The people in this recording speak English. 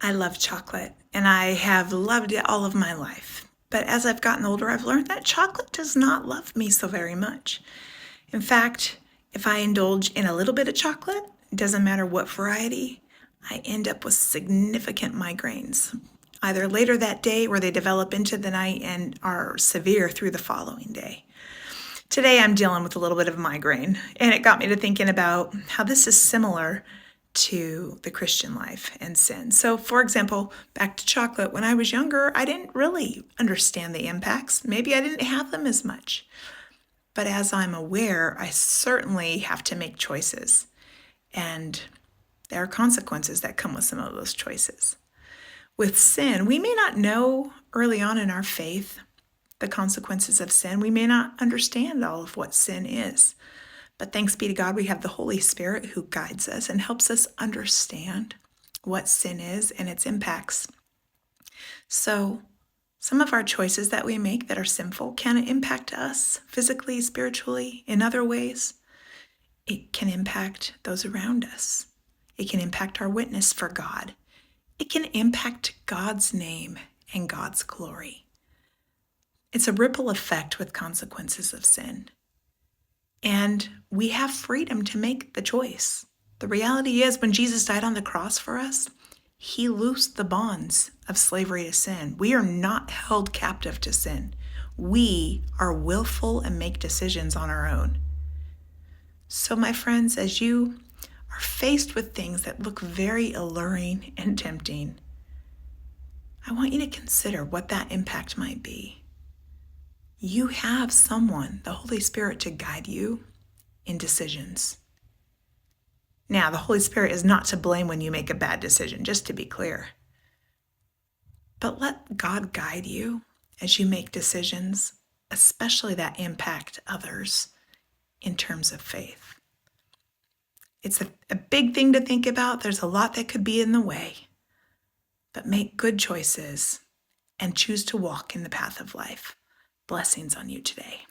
I love chocolate, and I have loved it all of my life. But as I've gotten older, I've learned that chocolate does not love me so very much. In fact, if I indulge in a little bit of chocolate, it doesn't matter what variety, I end up with significant migraines, either later that day or they develop into the night and are severe through the following day. Today I'm dealing with a little bit of migraine, and it got me to thinking about how this is similar to the Christian life and sin. So, for example, back to chocolate, when I was younger, I didn't really understand the impacts. Maybe I didn't have them as much. But as I'm aware, I certainly have to make choices. And there are consequences that come with some of those choices. With sin, we may not know early on in our faith the consequences of sin. We may not understand all of what sin is. But thanks be to God, we have the Holy Spirit who guides us and helps us understand what sin is and its impacts. So some of our choices that we make that are sinful can impact us physically, spiritually, in other ways. It can impact those around us. It can impact our witness for God. It can impact God's name and God's glory. It's a ripple effect with consequences of sin. And we have freedom to make the choice. The reality is, when Jesus died on the cross for us, he loosed the bonds of slavery to sin. We are not held captive to sin. We are willful and make decisions on our own. So, my friends, as you are faced with things that look very alluring and tempting, I want you to consider what that impact might be. You have someone, the Holy Spirit, to guide you in decisions. Now, the Holy Spirit is not to blame when you make a bad decision, just to be clear. But let God guide you as you make decisions, especially that impact others in terms of faith. It's a big thing to think about. There's a lot that could be in the way. But make good choices and choose to walk in the path of life. Blessings on you today.